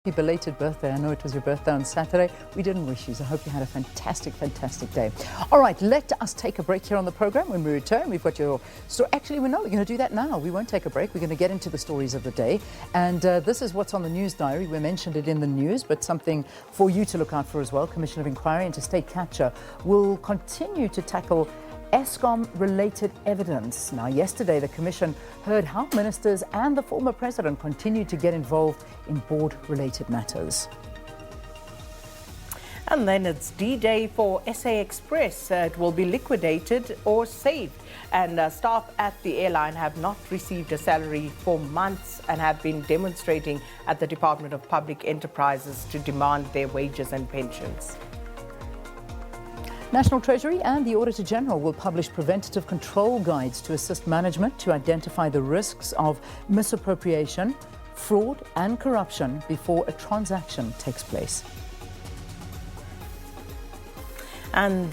Happy belated birthday. I know it was your birthday on Saturday. We didn't wish you, so I hope you had a fantastic day. All right, let us take a break here on the program. When we return, we've got your story. Actually, we're going to do that now. We won't take a break. We're going to get into the stories of the day. And this is what's on the news diary. We mentioned it in the news, but something for you to look out for as well. Commission of Inquiry into State Capture will continue to tackle Eskom-related evidence. Now, yesterday, the Commission heard how ministers and the former president continued to get involved in board-related matters. And then it's D-Day for SA Express. It will be liquidated or saved. And staff at the airline have not received a salary for months and have been demonstrating at the Department of Public Enterprises to demand their wages and pensions. National Treasury and the Auditor General will publish preventative control guides to assist management to identify the risks of misappropriation, fraud and corruption before a transaction takes place. And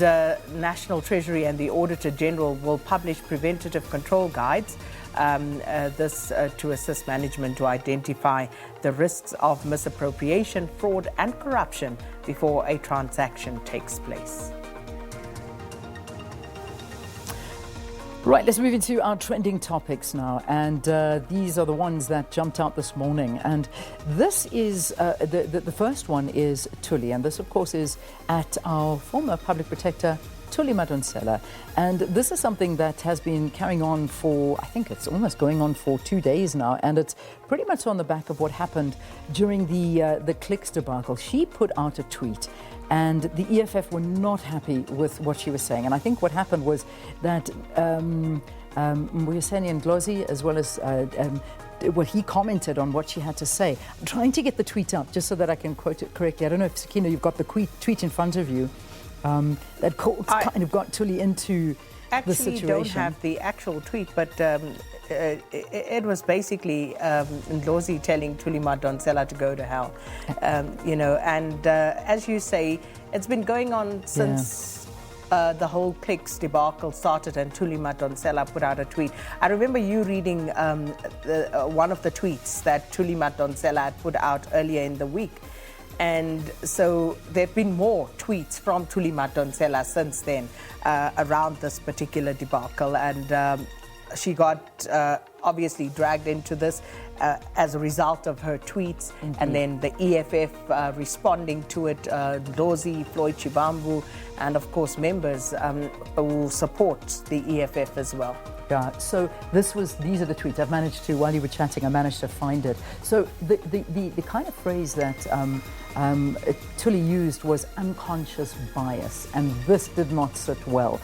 National Treasury and the Auditor General will publish preventative control guides, to assist management to identify the risks of misappropriation, fraud and corruption before a transaction takes place. Right, let's move into our trending topics now, and these are the ones that jumped out this morning. And this is, the first one is Thuli, and this of course is at our former public protector, Thuli Madonsela. And this is something that has been carrying on for, I think it's almost going on for 2 days now, and it's pretty much on the back of what happened during the clicks debacle. She put out a tweet, and the EFF were not happy with what she was saying. And I think what happened was that Semenya and Glozi, as well as he commented on what she had to say. I'm trying to get the tweet up just so that I can quote it correctly. I don't know if, Sakina, you've got the tweet in front of you. That kind of got Thuli into the situation. Actually, don't have the actual tweet, but it was basically Glozi telling Thuli Madonsela to go to hell. As you say, it's been going on since the whole clicks debacle started, and Thuli Madonsela put out a tweet. I remember you reading one of the tweets that Thuli Madonsela had put out earlier in the week. And so there have been more tweets from Thuli Madonsela since then around this particular debacle. And she got obviously dragged into this as a result of her tweets. Mm-hmm. And then the EFF responding to it, Dozi, Floyd Chibambu, and of course members who support the EFF as well. Yeah, so these are the tweets. I've managed to, while you were chatting, I managed to find it. So the kind of phrase that Thuli used was unconscious bias, and this did not sit well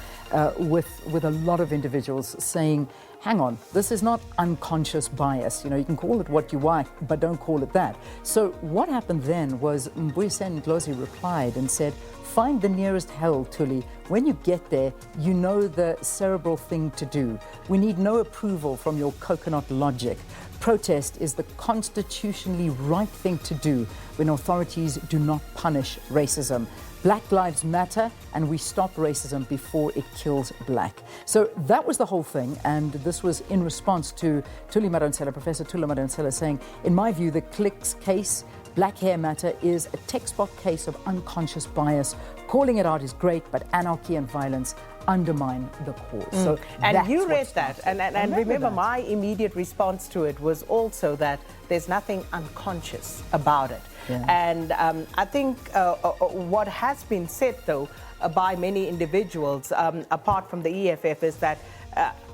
with a lot of individuals saying, hang on, this is not unconscious bias. You can call it what you want, but don't call it that. So what happened then was Mbuyiseni Ndlozi replied and said, find the nearest hell, Thuli. When you get there, you know the cerebral thing to do. We need no approval from your coconut logic. Protest is the constitutionally right thing to do when authorities do not punish racism. Black lives matter, and we stop racism before it kills black. So that was the whole thing, and this was in response to Thuli Madonsela, Professor Thuli Madonsela, saying, in my view, the clicks case, Black Hair Matter, is a textbook case of unconscious bias. Calling it out is great, but anarchy and violence undermine the cause. So and you read that, and remember my immediate response to it was also that there's nothing unconscious about it. Yeah. And I think what has been said, though, by many individuals, apart from the EFF, is that,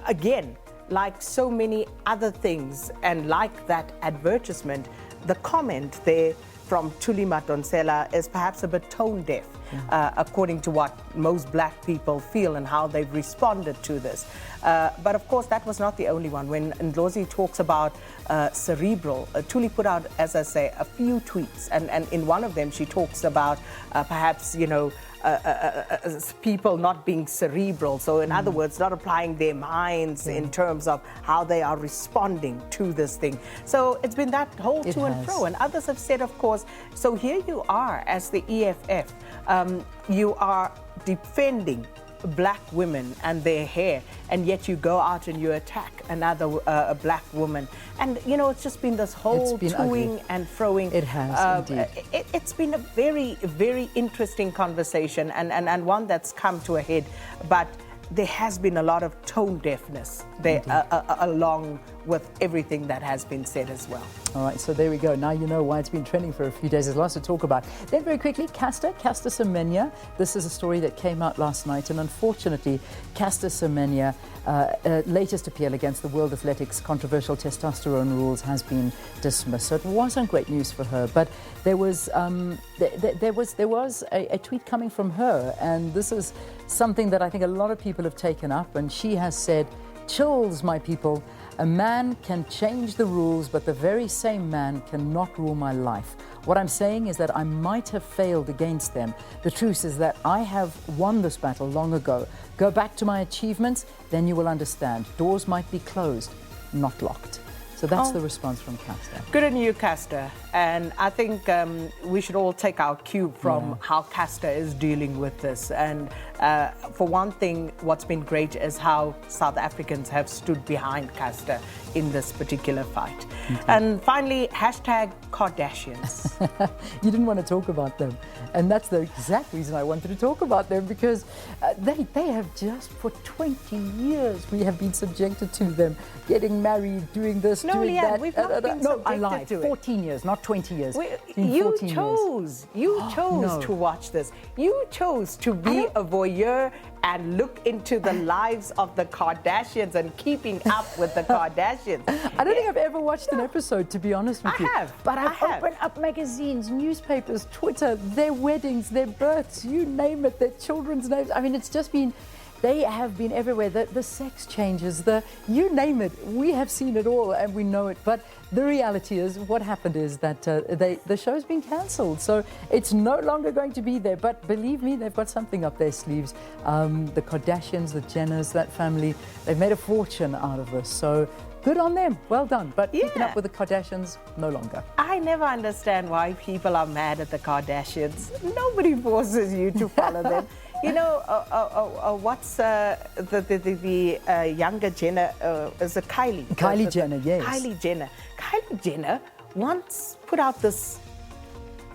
again, like so many other things, and like that advertisement, the comment there from Thuli Madonsela is perhaps a bit tone deaf, according to what most black people feel and how they've responded to this. But of course, that was not the only one. When Ndlozi talks about cerebral, Thuli put out, as I say, a few tweets. And in one of them, she talks about perhaps, people not being cerebral. So in other words, not applying their minds in terms of how they are responding to this thing. So it's been that whole to and fro. And others have said, of course, so here you are as the EFF, you are defending black women and their hair, and yet you go out and you attack another black woman. And, you know, it's just been this whole toing and froing. It has, indeed. It's been a very, very interesting conversation, and one that's come to a head. But there has been a lot of tone deafness there, along with everything that has been said as well. All right, so there we go. Now you know why it's been trending for a few days. There's lots to talk about. Then very quickly, Caster Semenya. This is a story that came out last night, and unfortunately, Caster Semenya, latest appeal against the World Athletics controversial testosterone rules has been dismissed. So it wasn't great news for her, but there was a tweet coming from her, and this is something that I think a lot of people have taken up, and she has said, "Chills, my people. A man can change the rules, but the very same man cannot rule my life. What I'm saying is that I might have failed against them. The truth is that I have won this battle long ago. Go back to my achievements, then you will understand. Doors might be closed, not locked." So that's the response from Caster. Good on you, Caster. And I think we should all take our cue from how Caster is dealing with this. And for one thing, what's been great is how South Africans have stood behind Caster in this particular fight. Mm-hmm. And finally, hashtag Kardashians. You didn't want to talk about them. And that's the exact reason I wanted to talk about them, because they have just for 20 years, we have been subjected to them, getting married, doing this, doing that. We've not been no, I subjected lied. to it. 14 years, not 20 years. You chose to watch this. You chose to be a voyeur and look into the lives of the Kardashians and keeping up with the Kardashians. I don't think I've ever watched an episode, to be honest with you. I have. But I've opened up magazines, newspapers, Twitter, their weddings, their births, you name it, their children's names. I mean, it's just been, they have been everywhere. The sex changes, you name it. We have seen it all and we know it. But the reality is, what happened is that the show's been cancelled. So it's no longer going to be there. But believe me, they've got something up their sleeves. The Kardashians, the Jenners, that family, they've made a fortune out of this. So good on them. Well done. But keeping up with the Kardashians, no longer. I never understand why people are mad at the Kardashians. Nobody forces you to follow them. You know, what's the younger Jenner? Is it Kylie? Kylie Jenner, yes. Kylie Jenner. Kylie Jenner once put out this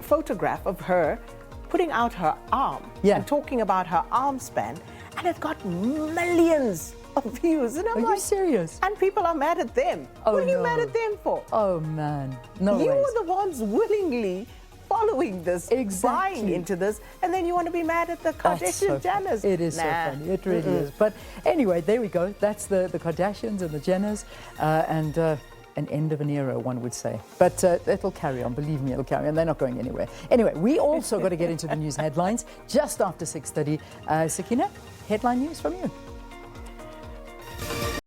photograph of her putting out her arm and talking about her arm span, and it got millions of views. And I'm Are you serious? And people are mad at them. Oh, what are you no. mad at them for? Oh, man. No You ways. were the ones willingly following this, buying into this, and then you want to be mad at the Kardashian Jenners. It is so funny. It really is. But anyway, there we go. That's the Kardashians and the Jenners, and an end of an era, one would say. But it'll carry on. Believe me, it'll carry on. They're not going anywhere. Anyway, we also got to get into the news headlines just after 6:30. Sakina, headline news from you.